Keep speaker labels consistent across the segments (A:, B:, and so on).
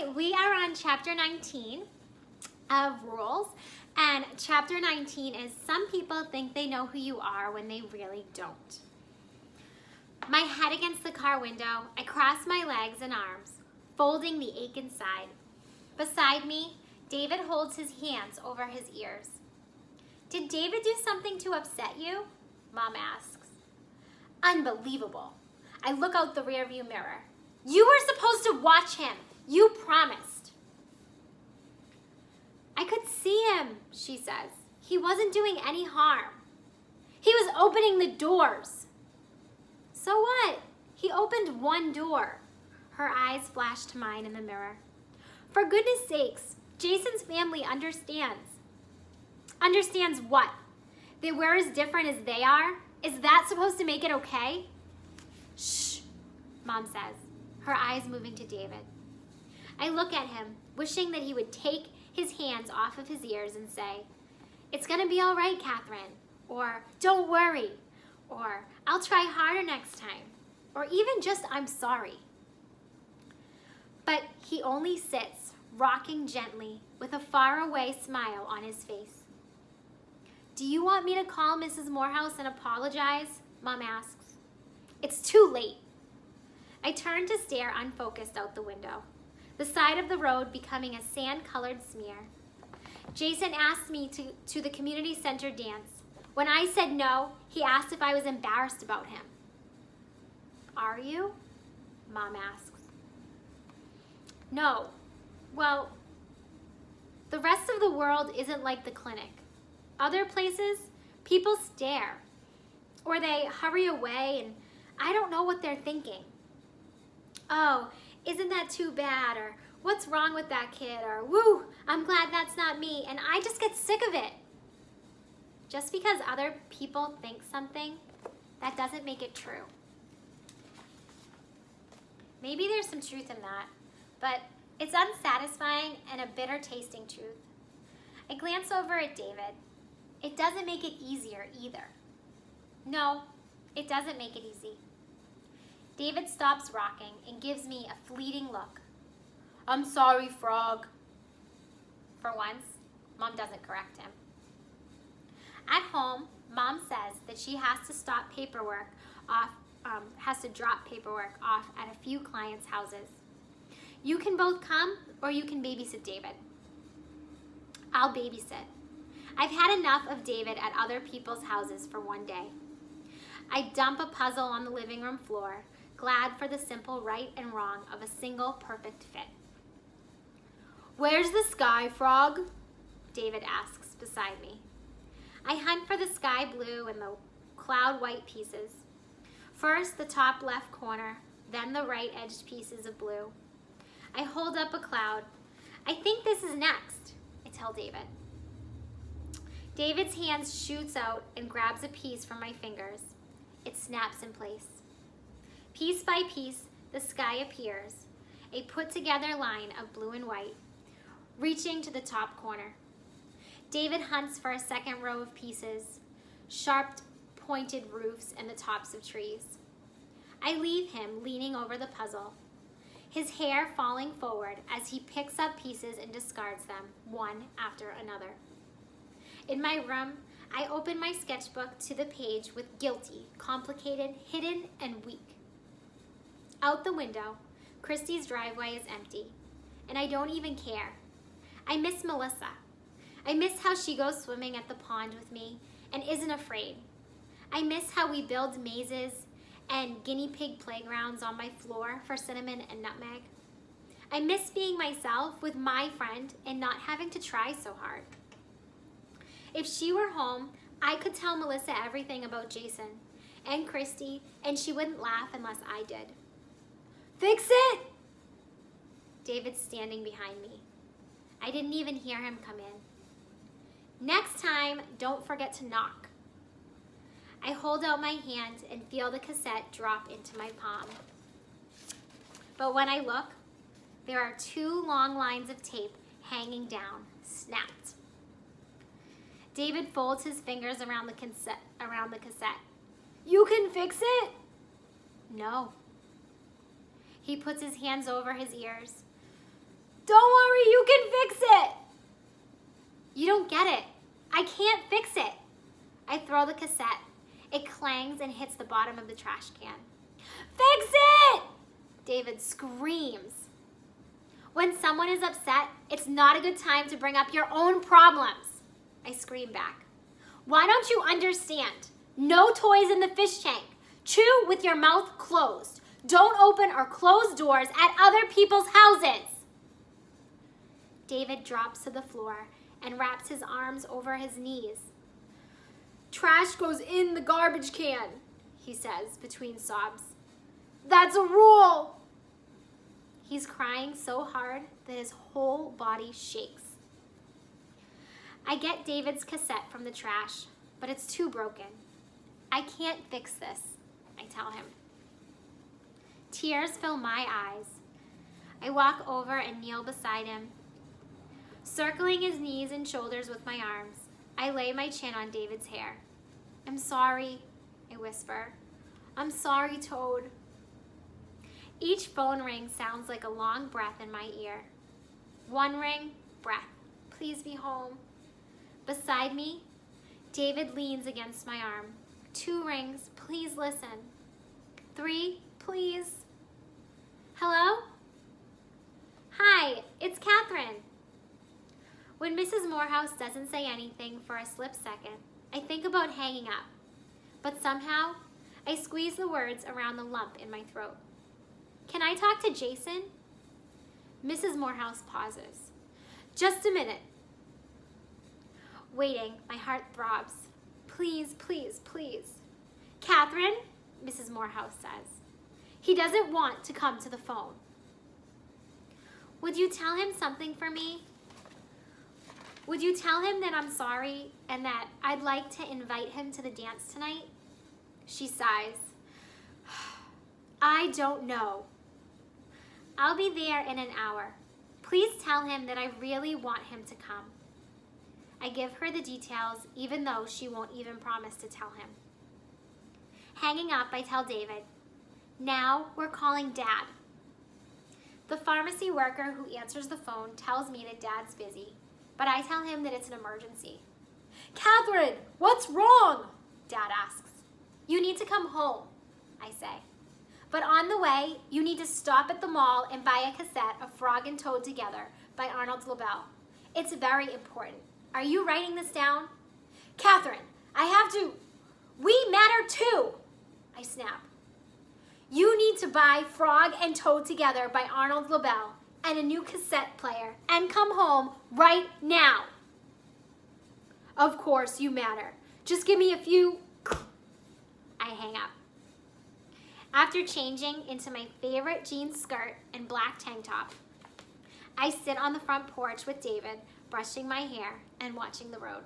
A: Hi, we are on chapter 19 of Rules, and chapter 19 is some people think they know who you are when they really don't. My head against the car window, I cross my legs and arms, folding the ache inside. Beside me, David holds his hands over his ears. Did David do something to upset you? Mom asks. Unbelievable. I look out the rearview mirror. You were supposed to watch him. You promised. I could see him, she says. He wasn't doing any harm. He was opening the doors. So what? He opened one door. Her eyes flash to mine in the mirror. For goodness sakes, Jason's family understands. Understands what? That we're as different as they are? Is that supposed to make it okay? Shh, Mom says, her eyes moving to David. I look at him, wishing that he would take his hands off of his ears and say, "It's gonna be all right, Catherine," or "Don't worry," or "I'll try harder next time," or even just "I'm sorry." But he only sits, rocking gently, with a faraway smile on his face. "Do you want me to call Mrs. Morehouse and apologize?" Mom asks. It's too late. I turn to stare unfocused out the window, the side of the road becoming a sand-colored smear. Jason asked me to the community center dance. When I said no, he asked if I was embarrassed about him. Are you? Mom asks. No. Well, the rest of the world isn't like the clinic. Other places, people stare, or they hurry away, and I don't know what they're thinking. Oh, isn't that too bad? Or what's wrong with that kid? Or woo, I'm glad that's not me. And I just get sick of it. Just because other people think something, that doesn't make it true. Maybe there's some truth in that, but it's unsatisfying and a bitter tasting truth. I glance over at David. It doesn't make it easier either. No, it doesn't make it easy. David stops rocking and gives me a fleeting look. "I'm sorry, Frog." For once, Mom doesn't correct him. At home, Mom says that she has to drop paperwork off at a few clients' houses. You can both come or you can babysit David. I'll babysit. I've had enough of David at other people's houses for one day. I dump a puzzle on the living room floor, glad for the simple right and wrong of a single perfect fit. "Where's the sky, Frog?" David asks beside me. I hunt for the sky blue and the cloud white pieces. First the top left corner, then the right edged pieces of blue. I hold up a cloud. "I think this is next," I tell David. David's hand shoots out and grabs a piece from my fingers. It snaps in place. Piece by piece, the sky appears, a put-together line of blue and white, reaching to the top corner. David hunts for a second row of pieces, sharp pointed roofs and the tops of trees. I leave him leaning over the puzzle, his hair falling forward as he picks up pieces and discards them, one after another. In my room, I open my sketchbook to the page with guilty, complicated, hidden, and weak. Out the window, Christy's driveway is empty, and I don't even care. I miss Melissa. I miss how she goes swimming at the pond with me and isn't afraid. I miss how we build mazes and guinea pig playgrounds on my floor for Cinnamon and Nutmeg. I miss being myself with my friend and not having to try so hard. If she were home, I could tell Melissa everything about Jason and Christy, and she wouldn't laugh unless I did. "Fix it!" David's standing behind me. I didn't even hear him come in. "Next time, don't forget to knock." I hold out my hand and feel the cassette drop into my palm. But when I look, there are 2 long lines of tape hanging down, snapped. David folds his fingers around the cassette. "You can fix it?" "No." He puts his hands over his ears. Don't worry, you can fix it. You don't get it. I can't fix it. I throw the cassette. It clangs and hits the bottom of the trash can. Fix it! David screams. When someone is upset, it's not a good time to bring up your own problems. I scream back. Why don't you understand? No toys in the fish tank. Chew with your mouth closed. Don't open or close doors at other people's houses. David drops to the floor and wraps his arms over his knees. Trash goes in the garbage can, he says between sobs. That's a rule. He's crying so hard that his whole body shakes. I get David's cassette from the trash, but it's too broken. I can't fix this, I tell him. Tears fill my eyes. I walk over and kneel beside him. Circling his knees and shoulders with my arms, I lay my chin on David's hair. I'm sorry, I whisper. I'm sorry, Toad. Each phone ring sounds like a long breath in my ear. One ring, breath. Please be home. Beside me, David leans against my arm. 2 rings, please listen. 3, please. Hello? Hi, it's Catherine. When Mrs. Morehouse doesn't say anything for a split second, I think about hanging up. But somehow, I squeeze the words around the lump in my throat. Can I talk to Jason? Mrs. Morehouse pauses. Just a minute. Waiting, my heart throbs. Please, please, please. Catherine, Mrs. Morehouse says. He doesn't want to come to the phone. Would you tell him something for me? Would you tell him that I'm sorry and that I'd like to invite him to the dance tonight? She sighs. I don't know. I'll be there in an hour. Please tell him that I really want him to come. I give her the details, even though she won't even promise to tell him. Hanging up, I tell David, now we're calling Dad. The pharmacy worker who answers the phone tells me that Dad's busy, but I tell him that it's an emergency. Catherine, what's wrong? Dad asks. You need to come home, I say. But on the way, you need to stop at the mall and buy a cassette of Frog and Toad Together by Arnold LaBelle. It's very important. Are you writing this down? Catherine, I have to. We matter too, I snap. You need to buy Frog and Toad Together by Arnold LaBelle and a new cassette player and come home right now. Of course you matter. Just give me a few. I hang up. After changing into my favorite jean skirt and black tank top, I sit on the front porch with David, brushing my hair and watching the road.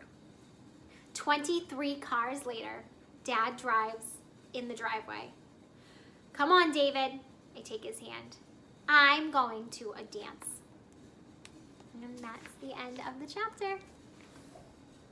A: 23 cars later, Dad drives in the driveway. Come on, David. I take his hand. I'm going to a dance. And that's the end of the chapter.